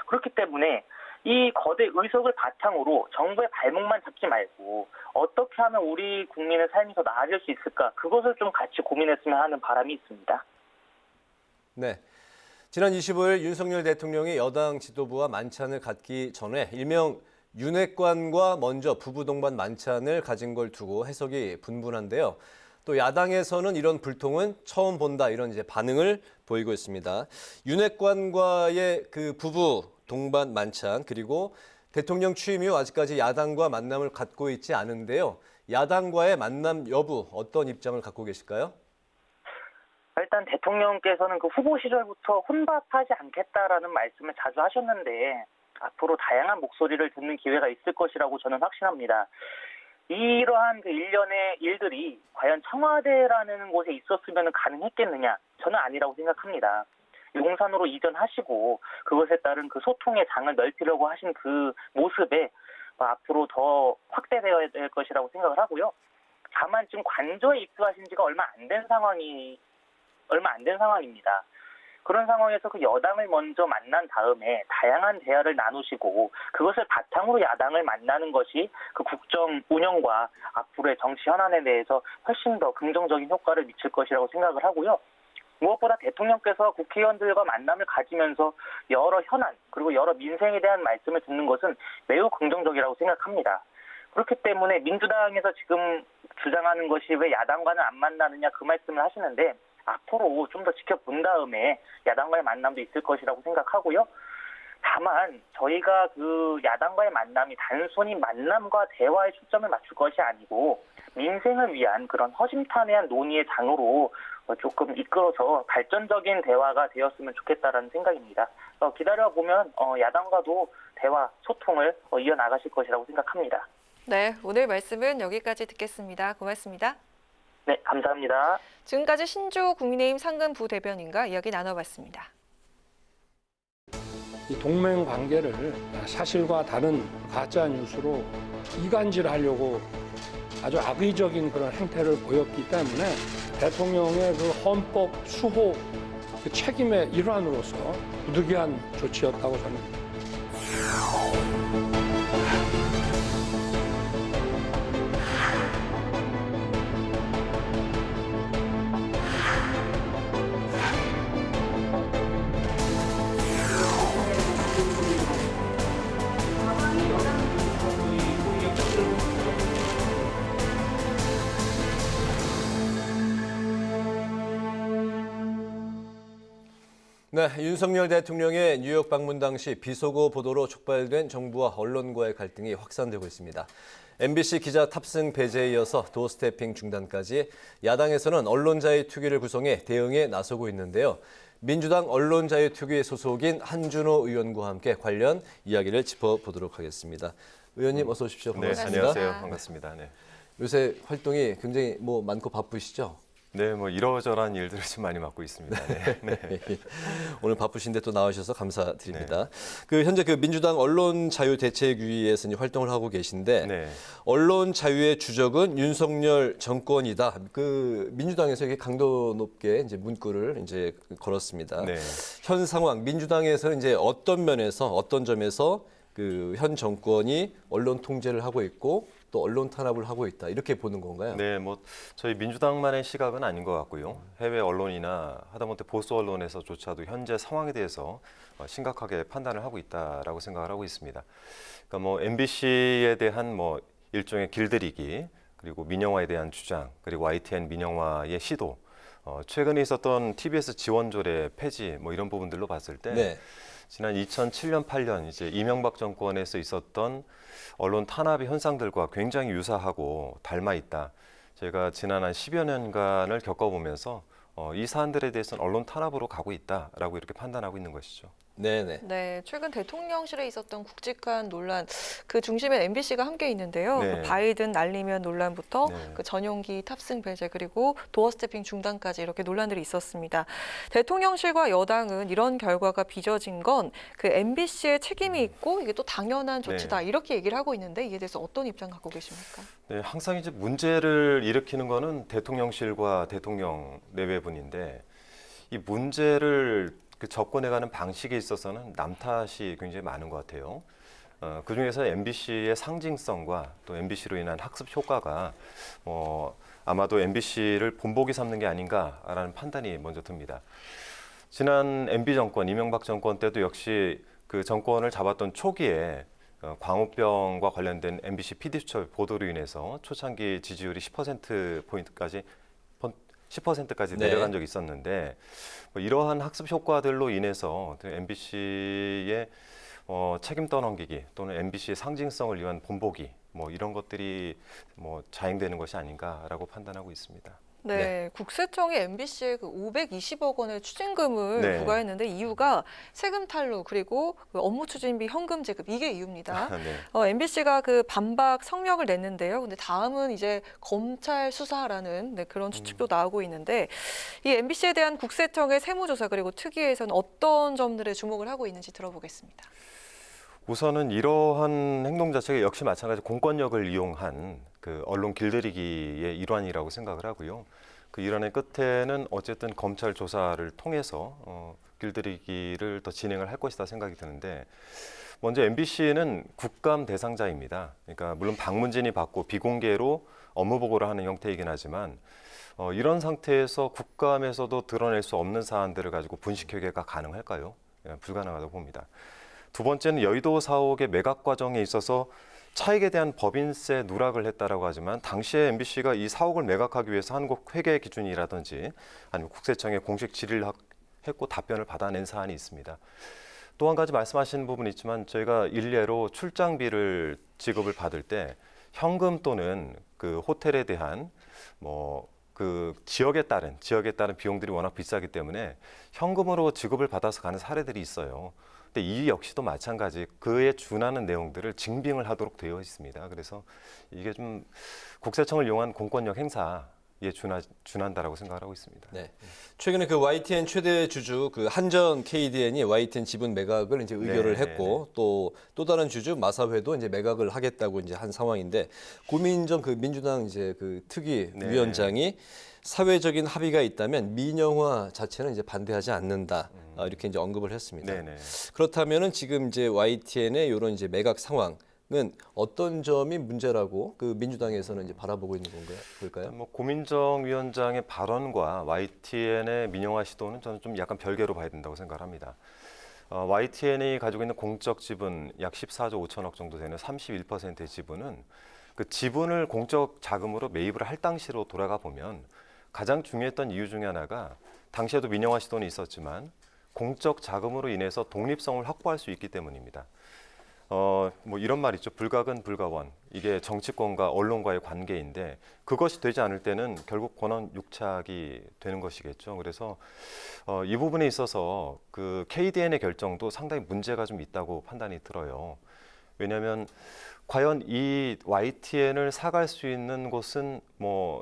그렇기 때문에 이 거대 의석을 바탕으로 정부의 발목만 잡지 말고 어떻게 하면 우리 국민의 삶이 더 나아질 수 있을까, 그것을 좀 같이 고민했으면 하는 바람이 있습니다. 네. 지난 25일 윤석열 대통령이 여당 지도부와 만찬을 갖기 전에 일명 윤핵관과 먼저 부부 동반 만찬을 가진 걸 두고 해석이 분분한데요. 또 야당에서는 이런 불통은 처음 본다, 이런 이제 반응을 보이고 있습니다. 윤핵관과의 그 부부 동반 만찬, 그리고 대통령 취임 이후 아직까지 야당과 만남을 갖고 있지 않은데요. 야당과의 만남 여부 어떤 입장을 갖고 계실까요? 일단 대통령께서는 그 후보 시절부터 혼밥하지 않겠다라는 말씀을 자주 하셨는데 앞으로 다양한 목소리를 듣는 기회가 있을 것이라고 저는 확신합니다. 이러한 그 일련의 일들이 과연 청와대라는 곳에 있었으면 가능했겠느냐? 저는 아니라고 생각합니다. 용산으로 이전하시고 그것에 따른 그 소통의 장을 넓히려고 하신 그 모습에 앞으로 더 확대되어야 될 것이라고 생각을 하고요. 다만 지금 관저에 입주하신 지가 얼마 안 된 상황입니다. 그런 상황에서 그 여당을 먼저 만난 다음에 다양한 대화를 나누시고 그것을 바탕으로 야당을 만나는 것이 그 국정 운영과 앞으로의 정치 현안에 대해서 훨씬 더 긍정적인 효과를 미칠 것이라고 생각을 하고요. 무엇보다 대통령께서 국회의원들과 만남을 가지면서 여러 현안 그리고 여러 민생에 대한 말씀을 듣는 것은 매우 긍정적이라고 생각합니다. 그렇기 때문에 민주당에서 지금 주장하는 것이 왜 야당과는 안 만나느냐, 그 말씀을 하시는데 앞으로 좀 더 지켜본 다음에 야당과의 만남도 있을 것이라고 생각하고요. 다만 저희가 그 야당과의 만남이 단순히 만남과 대화에 초점을 맞출 것이 아니고 민생을 위한 그런 허심탄회한 논의의 장으로 조금 이끌어서 발전적인 대화가 되었으면 좋겠다라는 생각입니다. 기다려보면 야당과도 대화, 소통을 이어나가실 것이라고 생각합니다. 네, 오늘 말씀은 여기까지 듣겠습니다. 고맙습니다. 네, 감사합니다. 지금까지 신조 국민의힘 상근 부대변인과 이야기 나눠봤습니다. 이 동맹 관계를 사실과 다른 가짜 뉴스로 이간질하려고 아주 악의적인 그런 행태를 보였기 때문에 대통령의 그 헌법 수호 그 책임의 일환으로서 부득이한 조치였다고 저는. 네, 윤석열 대통령의 뉴욕 방문 당시 비속어 보도로 촉발된 정부와 언론과의 갈등이 확산되고 있습니다. MBC 기자 탑승 배제에 이어서 도스태핑 중단까지 야당에서는 언론자유특위를 구성해 대응에 나서고 있는데요. 민주당 언론자유특위 소속인 한준호 의원과 함께 관련 이야기를 짚어보도록 하겠습니다. 의원님 어서 오십시오. 반갑습니다. 네, 안녕하세요. 반갑습니다. 네. 요새 활동이 굉장히 많고 바쁘시죠? 네, 이러저러한 일들을 좀 많이 맡고 있습니다. 네. 네. 오늘 바쁘신데 또 나와주셔서 감사드립니다. 네. 현재 민주당 언론자유대책위에서 활동을 하고 계신데 네. 언론 자유의 주적은 윤석열 정권이다. 민주당에서 이게 강도 높게 문구를 걸었습니다. 네. 현 상황 민주당에서는 어떤 면에서 어떤 점에서 현 정권이 언론 통제를 하고 있고 또 언론 탄압을 하고 있다, 이렇게 보는 건가요? 네, 저희 민주당만의 시각은 아닌 것 같고요. 해외 언론이나 하다못해 보수 언론에서조차도 현재 상황에 대해서 심각하게 판단을 하고 있다라고 생각을 하고 있습니다. 그러니까 MBC에 대한 일종의 길들이기, 그리고 민영화에 대한 주장, 그리고 YTN 민영화의 시도, 최근에 있었던 TBS 지원조례 폐지 이런 부분들로 봤을 때. 네. 지난 2007년, 8년 이제 이명박 정권에서 있었던 언론 탄압의 현상들과 굉장히 유사하고 닮아 있다. 제가 지난 한 10여 년간을 겪어보면서 이 사안들에 대해서는 언론 탄압으로 가고 있다라고 이렇게 판단하고 있는 것이죠. 네네. 네, 최근 대통령실에 있었던 굵직한 논란, 그 중심에 MBC가 함께 있는데요. 네. 그 바이든 날리면 논란부터 네. 그 전용기 탑승 배제 그리고 도어 스태핑 중단까지 이렇게 논란들이 있었습니다. 대통령실과 여당은 이런 결과가 빚어진 건 그 MBC의 책임이 있고 이게 또 당연한 조치다 이렇게 얘기를 하고 있는데 이에 대해서 어떤 입장 갖고 계십니까? 네, 항상 이제 문제를 일으키는 거는 대통령실과 대통령 내외분인데 이 문제를 그 접근해가는 방식에 있어서는 남 탓이 굉장히 많은 것 같아요. 그중에서 MBC의 상징성과 또 MBC로 인한 학습 효과가 아마도 MBC를 본보기 삼는 게 아닌가라는 판단이 먼저 듭니다. 지난 MB 정권, 이명박 정권 때도 역시 그 정권을 잡았던 초기에 광우병과 관련된 MBC PD수첩 보도로 인해서 초창기 지지율이 10%포인트까지 내려간 적이 있었는데 이러한 학습 효과들로 인해서 MBC의 책임 떠넘기기 또는 MBC의 상징성을 위한 본보기 이런 것들이 자행되는 것이 아닌가라고 판단하고 있습니다. 네, 국세청이 MBC에 그 520억 원의 추징금을 부과했는데 이유가 세금 탈루 그리고 그 업무 추진비 현금 지급 이게 이유입니다. MBC가 그 반박 성명을 냈는데요. 근데 다음은 이제 검찰 수사라는 그런 추측도 나오고 있는데 이 MBC에 대한 국세청의 세무조사 그리고 특위에서는 어떤 점들에 주목을 하고 있는지 들어보겠습니다. 우선은 이러한 행동 자체가 역시 마찬가지 공권력을 이용한 그 언론 길들이기의 일환이라고 생각을 하고요. 그 일환의 끝에는 어쨌든 검찰 조사를 통해서 길들이기를 더 진행을 할 것이다 생각이 드는데 먼저 MBC는 국감 대상자입니다. 그러니까 물론 방문진이 받고 비공개로 업무 보고를 하는 형태이긴 하지만 이런 상태에서 국감에서도 드러낼 수 없는 사안들을 가지고 분식회계가 가능할까요? 불가능하다고 봅니다. 두 번째는 여의도 사옥의 매각 과정에 있어서 차익에 대한 법인세 누락을 했다라고 하지만 당시에 MBC가 이 사옥을 매각하기 위해서 한국 회계 기준이라든지 아니면 국세청에 공식 질의를 했고 답변을 받아낸 사안이 있습니다. 또 한 가지 말씀하신 부분이 있지만 저희가 일례로 출장비를 지급을 받을 때 현금 또는 그 호텔에 대한 그 지역에 따른 비용들이 워낙 비싸기 때문에 현금으로 지급을 받아서 가는 사례들이 있어요. 근데 이 역시도 마찬가지 그에 준하는 내용들을 증빙을 하도록 되어 있습니다. 그래서 이게 좀 국세청을 이용한 공권력 행사에 준한다라고 생각을 하고 있습니다. 네. 최근에 그 YTN 최대 주주 그 한전 KDN이 YTN 지분 매각을 이제 의결을 했고 또 다른 주주 마사회도 이제 매각을 하겠다고 이제 한 상황인데 고민정 그 민주당 이제 그 특위 위원장이 사회적인 합의가 있다면 민영화 자체는 이제 반대하지 않는다. 이렇게 이제 언급을 했습니다. 그렇다면은 지금 이제 YTN의 이런 이제 매각 상황은 어떤 점이 문제라고 그 민주당에서는 이제 바라보고 있는 건가요? 볼까요? 고민정 위원장의 발언과 YTN의 민영화 시도는 저는 좀 약간 별개로 봐야 된다고 생각합니다. YTN이 가지고 있는 공적 지분 약 14조 5천억 정도 되는 31%의 지분은 그 지분을 공적 자금으로 매입을 할 당시로 돌아가 보면 가장 중요했던 이유 중에 하나가 당시에도 민영화 시도는 있었지만 공적 자금으로 인해서 독립성을 확보할 수 있기 때문입니다. 이런 말 있죠. 불가근 불가원. 이게 정치권과 언론과의 관계인데 그것이 되지 않을 때는 결국 권한 육착이 되는 것이겠죠. 그래서 이 부분에 있어서 그 KDN의 결정도 상당히 문제가 좀 있다고 판단이 들어요. 왜냐하면 과연 이 YTN을 사갈 수 있는 곳은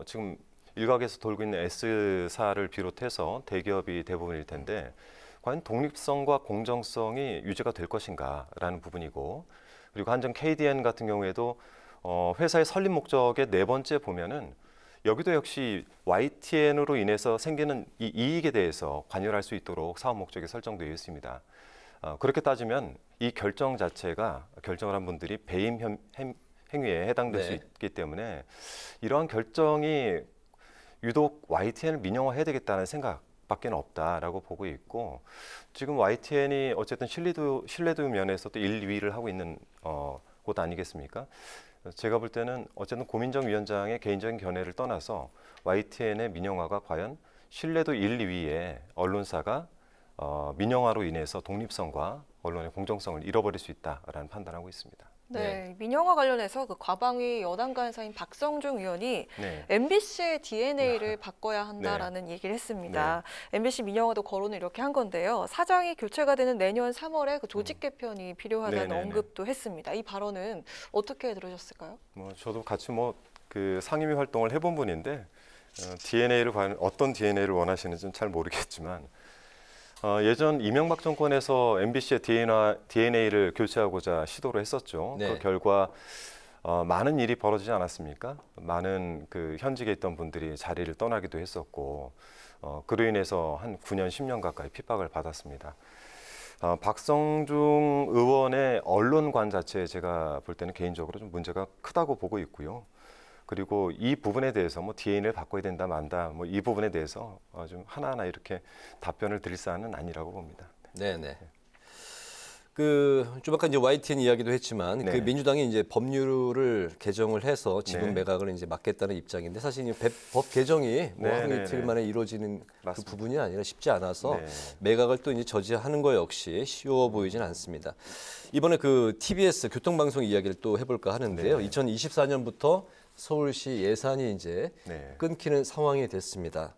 지금 일각에서 돌고 있는 S사를 비롯해서 대기업이 대부분일 텐데 과연 독립성과 공정성이 유지가 될 것인가라는 부분이고 그리고 한전 KDN 같은 경우에도 회사의 설립 목적의 네 번째 보면은 여기도 역시 YTN으로 인해서 생기는 이 이익에 대해서 관여할 수 있도록 사업 목적이 설정되어 있습니다. 그렇게 따지면 이 결정 자체가 결정을 한 분들이 배임 행위에 해당될 수 있기 때문에 이러한 결정이 유독 YTN을 민영화해야 되겠다는 생각밖에 없다라고 보고 있고 지금 YTN이 어쨌든 신뢰도 면에서도 1, 2위를 하고 있는 곳 아니겠습니까? 제가 볼 때는 어쨌든 고민정 위원장의 개인적인 견해를 떠나서 YTN의 민영화가 과연 신뢰도 1, 2위의 언론사가 민영화로 인해서 독립성과 언론의 공정성을 잃어버릴 수 있다라는 판단을 하고 있습니다. 네, 민영화 관련해서 그 과방위 여당 간사인 박성중 의원이 MBC의 DNA를 바꿔야 한다라는 얘기를 했습니다. MBC 민영화도 거론을 이렇게 한 건데요. 사장이 교체가 되는 내년 3월에 그 조직 개편이 필요하다는 언급도 했습니다. 이 발언은 어떻게 들으셨을까요? 저도 같이 그 상임위 활동을 해본 분인데 DNA를 어떤 DNA를 원하시는지는 잘 모르겠지만. 예전 이명박 정권에서 MBC의 DNA를 교체하고자 시도를 했었죠. 그 결과 많은 일이 벌어지지 않았습니까? 많은 그 현직에 있던 분들이 자리를 떠나기도 했었고 그로 인해서 한 9년, 10년 가까이 핍박을 받았습니다. 박성중 의원의 언론관 자체에 제가 볼 때는 개인적으로 좀 문제가 크다고 보고 있고요. 그리고 이 부분에 대해서 DNA를 바꿔야 된다 만다 이 부분에 대해서 좀 하나하나 이렇게 답변을 드릴 사안은 아니라고 봅니다. 네네. 좀 아까 이제 YTN 이야기도 했지만 그 민주당이 이제 법률을 개정을 해서 지분 매각을 이제 막겠다는 입장인데 사실 법 개정이 하루 이틀 만에 이루어지는 그 부분이 아니라 쉽지 않아서 매각을 또 이제 저지하는 거 역시 쉬워 보이진 않습니다. 이번에 그 TBS 교통방송 이야기를 또 해볼까 하는데요. 2024년부터 서울시 예산이 이제 끊기는 상황이 됐습니다.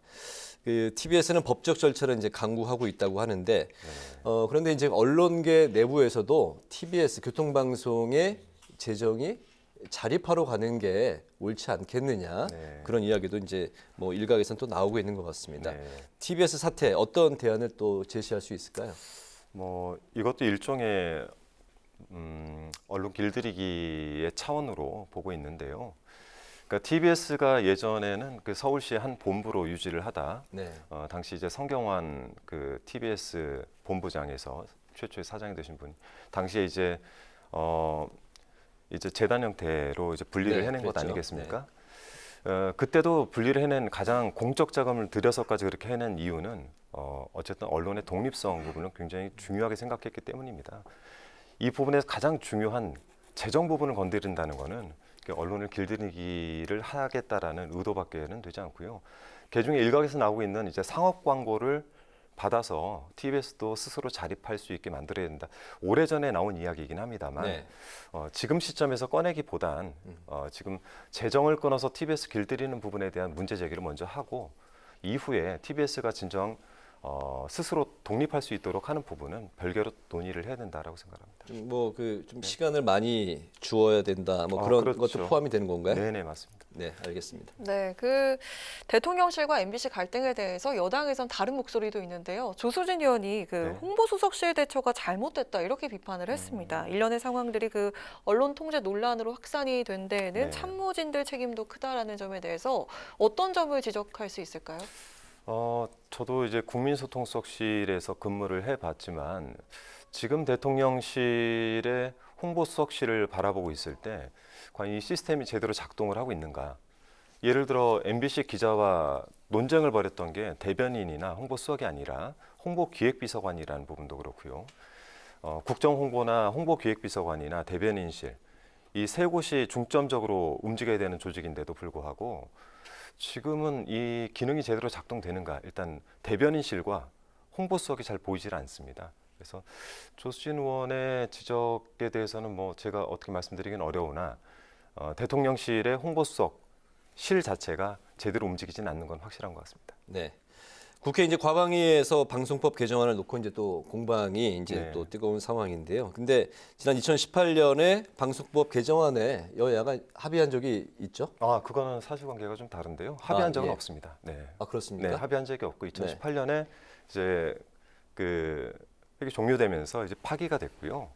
그 TBS는 법적 절차를 이제 강구하고 있다고 하는데 그런데 이제 언론계 내부에서도 TBS 교통방송의 재정이 자립하러 가는 게 옳지 않겠느냐 그런 이야기도 이제 일각에서는 또 나오고 있는 것 같습니다. TBS 사태 어떤 대안을 또 제시할 수 있을까요? 이것도 일종의 언론 길들이기의 차원으로 보고 있는데요. 그러니까 TBS가 예전에는 그 서울시의 한 본부로 유지를 하다 당시 이제 성경환 그 TBS 본부장에서 최초의 사장이 되신 분 당시에 이제 재단 형태로 이제 분리를 해낸 것 아니겠습니까? 그때도 분리를 해낸 가장 공적 자금을 들여서까지 그렇게 해낸 이유는 어쨌든 언론의 독립성 부분을 굉장히 중요하게 생각했기 때문입니다. 이 부분에서 가장 중요한 재정 부분을 건드린다는 것은 언론을 길들이기를 하겠다라는 의도밖에는 되지 않고요. 그중에 일각에서 나오고 있는 이제 상업 광고를 받아서 TBS도 스스로 자립할 수 있게 만들어야 된다. 오래전에 나온 이야기이긴 합니다만 지금 시점에서 꺼내기보단 지금 재정을 끊어서 TBS 길들이는 부분에 대한 문제 제기를 먼저 하고 이후에 TBS가 진정 스스로 독립할 수 있도록 하는 부분은 별개로 논의를 해야 된다라고 생각합니다. 좀 시간을 많이 주어야 된다. 그런 것도 포함이 되는 건가요? 네네 맞습니다. 네 알겠습니다. 네, 그 대통령실과 MBC 갈등에 대해서 여당에선 다른 목소리도 있는데요. 조수진 의원이 그 홍보수석실 대처가 잘못됐다 이렇게 비판을 했습니다. 일련의 상황들이 그 언론 통제 논란으로 확산이 된 데에는 참모진들 책임도 크다라는 점에 대해서 어떤 점을 지적할 수 있을까요? 저도 이제 국민소통수석실에서 근무를 해봤지만 지금 대통령실의 홍보수석실을 바라보고 있을 때 과연 이 시스템이 제대로 작동을 하고 있는가? 예를 들어 MBC 기자와 논쟁을 벌였던 게 대변인이나 홍보수석이 아니라 홍보기획비서관이라는 부분도 그렇고요. 국정홍보나 홍보기획비서관이나 대변인실 이 세 곳이 중점적으로 움직여야 되는 조직인데도 불구하고 지금은 이 기능이 제대로 작동되는가? 일단 대변인실과 홍보수석이 잘 보이질 않습니다. 그래서 조수진 의원의 지적에 대해서는 제가 어떻게 말씀드리긴 어려우나 대통령실의 홍보수석 실 자체가 제대로 움직이지는 않는 건 확실한 것 같습니다. 네. 국회 이제 과방위에서 방송법 개정안을 놓고 이제 또 공방이 이제 또 뜨거운 상황인데요. 근데 지난 2018년에 방송법 개정안에 여야가 합의한 적이 있죠? 그거는 사실관계가 좀 다른데요. 합의한 적은 없습니다. 네. 그렇습니까? 네, 합의한 적이 없고 2018년에 이제 그 회기 종료되면서 이제 파기가 됐고요.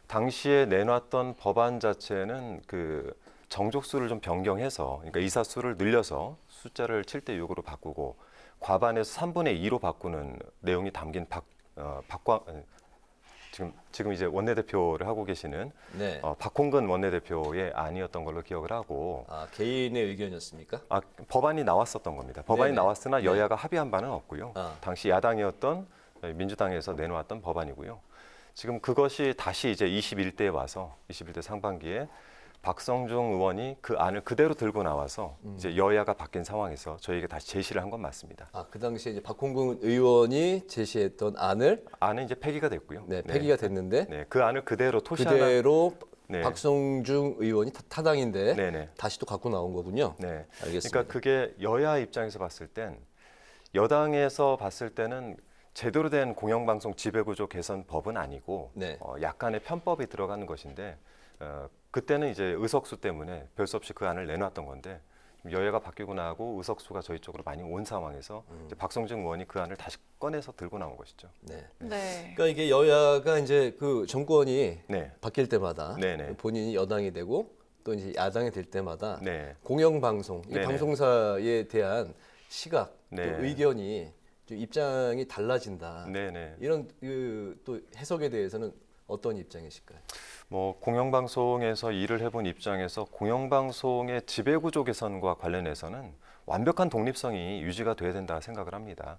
당시에 내놨던 법안 자체는 그 정족수를 좀 변경해서 그러니까 이사수를 늘려서 숫자를 7대 6으로 바꾸고 과반에서 3분의 2로 바꾸는 내용이 담긴 지금 이제 원내대표를 하고 계시는 박홍근 원내대표의 안이었던 걸로 기억을 하고 개인의 의견이었습니까? 법안이 나왔었던 겁니다. 법안이 나왔으나 여야가 합의한 바는 없고요. 당시 야당이었던 민주당에서 내놓았던 법안이고요. 지금 그것이 다시 이제 21대에 와서 21대 상반기에 박성중 의원이 그 안을 그대로 들고 나와서 이제 여야가 바뀐 상황에서 저희에게 다시 제시를 한 건 맞습니다. 그 당시에 이제 박홍근 의원이 제시했던 안은 이제 폐기가 됐고요. 네, 폐기가 됐는데 그 안을 그대로 네. 박성중 의원이 타당인데 네네. 다시 또 갖고 나온 거군요. 네, 알겠습니다. 그러니까 그게 여야 입장에서 봤을 땐 여당에서 봤을 때는 제대로 된 공영방송 지배구조 개선법은 아니고 네. 약간의 편법이 들어가는 것인데 그때는 이제 의석수 때문에 별 수 없이 그 안을 내놨던 건데 여야가 바뀌고 나고 의석수가 저희 쪽으로 많이 온 상황에서 이제 박성중 의원이 그 안을 다시 꺼내서 들고 나온 것이죠. 네. 네. 그러니까 이게 여야가 이제 그 정권이 네. 바뀔 때마다 네네. 본인이 여당이 되고 또 이제 야당이 될 때마다 네. 공영방송, 이 네네. 방송사에 대한 시각, 네. 또 의견이 좀 입장이 달라진다. 네네. 이런 또 해석에 대해서는 어떤 입장이실까요? 뭐 공영방송에서 일을 해본 입장에서 공영방송의 지배구조 개선과 관련해서는 완벽한 독립성이 유지가 돼야 된다 생각을 합니다.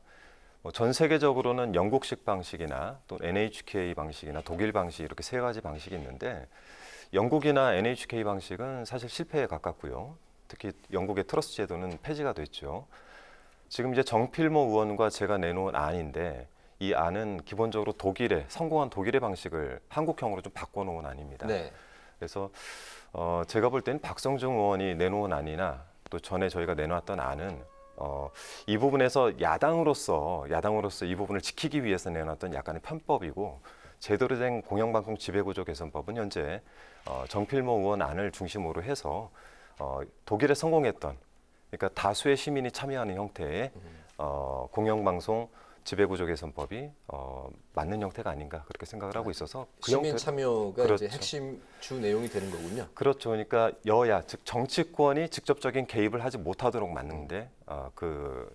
전 세계적으로는 영국식 방식이나 또 NHK 방식이나 독일 방식 이렇게 세 가지 방식이 있는데 영국이나 NHK 방식은 사실 실패에 가깝고요. 특히 영국의 트러스트 제도는 폐지가 됐죠. 지금 이제 정필모 의원과 제가 내놓은 안인데 이 안은 기본적으로 성공한 독일의 방식을 한국형으로 좀 바꿔놓은 안입니다. 네. 그래서 제가 볼 때는 박성중 의원이 내놓은 안이나 또 전에 저희가 내놓았던 안은 이 부분에서 야당으로서 이 부분을 지키기 위해서 내놨던 약간의 편법이고 제대로 된 공영방송 지배구조 개선법은 현재 정필모 의원 안을 중심으로 해서 독일에 성공했던 그러니까 다수의 시민이 참여하는 형태의 공영방송 지배구조 개선법이 맞는 형태가 아닌가 그렇게 생각을 하고 있어서 그 시민 참여가 그렇죠. 이제 핵심 주 내용이 되는 거군요. 그렇죠. 그러니까 여야 즉 정치권이 직접적인 개입을 하지 못하도록 막는데 그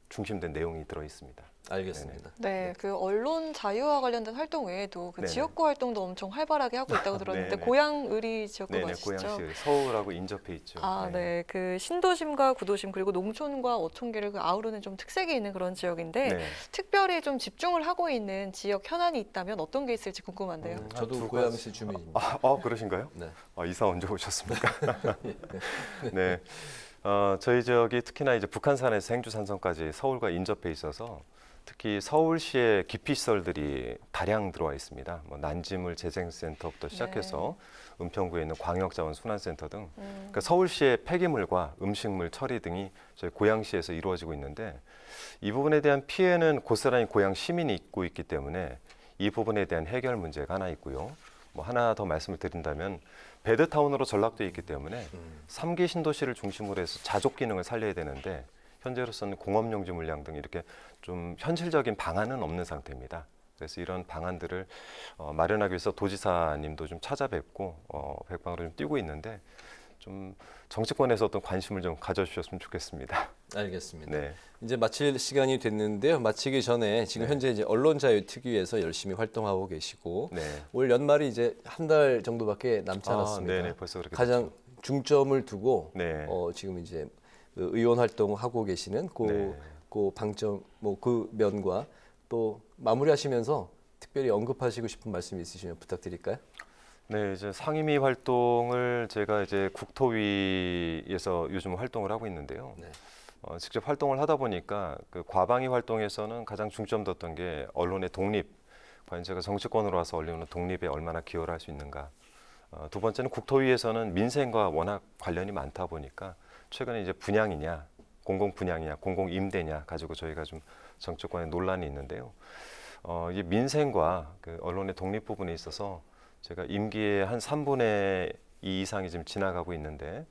중심된 내용이 들어 있습니다. 알겠습니다. 네, 그 언론 자유와 관련된 활동 외에도 그 네네. 지역구 활동도 엄청 활발하게 하고 있다고 들었는데 네네. 고양의리 지역구 네네, 맞으시죠? 고양시 서울하고 인접해 있죠. 아, 네. 그 신도심과 구도심 그리고 농촌과 어촌계를 그 아우르는 좀 특색이 있는 그런 지역인데 네. 특별히 좀 집중을 하고 있는 지역 현안이 있다면 어떤 게 있을지 궁금한데요. 저도 고양시 주민입니다. 그러신가요? 네. 이사 언제 오셨습니까? 네. 저희 지역이 특히나 이제 북한산에서 행주산성까지 서울과 인접해 있어서 특히 서울시의 기피시설들이 다량 들어와 있습니다. 뭐 난지물 재생센터부터 시작해서 은평구에 있는 광역자원순환센터 등 그러니까 서울시의 폐기물과 음식물 처리 등이 저희 고양시에서 이루어지고 있는데 이 부분에 대한 피해는 고스란히 고양 시민이 입고 있기 때문에 이 부분에 대한 해결 문제가 하나 있고요. 뭐 하나 더 말씀을 드린다면 배드타운으로 전락되어 있기 때문에 3기 신도시를 중심으로 해서 자족 기능을 살려야 되는데 현재로서는 공업용지 물량 등 이렇게 좀 현실적인 방안은 없는 상태입니다. 그래서 이런 방안들을 마련하기 위해서 도지사님도 좀 찾아뵙고 백방으로 좀 뛰고 있는데 좀 정치권에서 어떤 관심을 좀 가져주셨으면 좋겠습니다. 알겠습니다. 네. 이제 마칠 시간이 됐는데요. 마치기 전에 지금 현재 이제 언론자유특위에서 열심히 활동하고 계시고 올 연말이 이제 한 달 정도밖에 남지 않았습니다. 네네, 벌써 그렇게 가장 됐죠. 중점을 두고 네. 지금 이제 그 의원 활동하고 계시는 그 방점 그 면과 또 마무리하시면서 특별히 언급하시고 싶은 말씀 있으시면 부탁드릴까요? 네, 이제 상임위 활동을 제가 이제 국토위에서 요즘 활동을 하고 있는데요. 직접 활동을 하다 보니까 그 과방위 활동에서는 가장 중점 뒀던 게 언론의 독립, 과연 제가 정치권으로 와서 언론의 독립에 얼마나 기여를 할 수 있는가. 두 번째는 국토위에서는 민생과 워낙 관련이 많다 보니까 최근에 이제 분양이냐, 공공 분양이냐, 공공 임대냐 가지고 저희가 좀 정치권에 논란이 있는데요. 이 민생과 그 언론의 독립 부분에 있어서 제가 임기의 한 3분의 2 이상이 지금 지나가고 있는데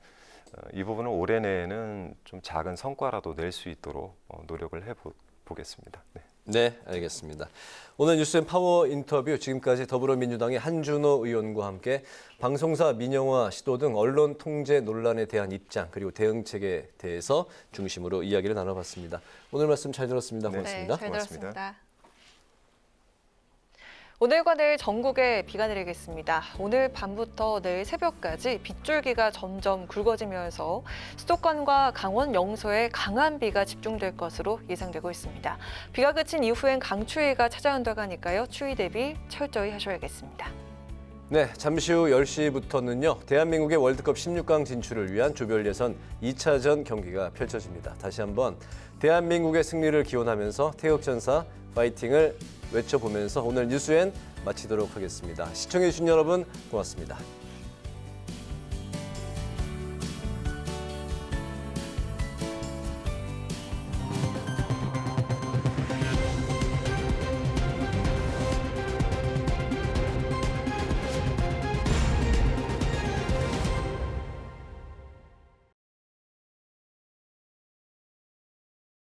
이 부분은 올해 내에는 좀 작은 성과라도 낼 수 있도록 노력을 해보겠습니다. 네, 알겠습니다. 오늘 뉴스앤 파워 인터뷰 지금까지 더불어민주당의 한준호 의원과 함께 방송사 민영화 시도 등 언론 통제 논란에 대한 입장 그리고 대응책에 대해서 중심으로 이야기를 나눠봤습니다. 오늘 말씀 잘 들었습니다. 고맙습니다. 네, 잘 들었습니다. 오늘과 내일 전국에 비가 내리겠습니다. 오늘 밤부터 내일 새벽까지 빗줄기가 점점 굵어지면서 수도권과 강원 영서에 강한 비가 집중될 것으로 예상되고 있습니다. 비가 그친 이후엔 강추위가 찾아온다고 하니까요. 추위 대비 철저히 하셔야겠습니다. 네, 잠시 후 10시부터는요. 대한민국의 월드컵 16강 진출을 위한 조별 예선 2차전 경기가 펼쳐집니다. 다시 한번 대한민국의 승리를 기원하면서 태극전사 파이팅을 외쳐보면서 오늘 뉴스엔 마치도록 하겠습니다. 시청해주신 여러분 고맙습니다.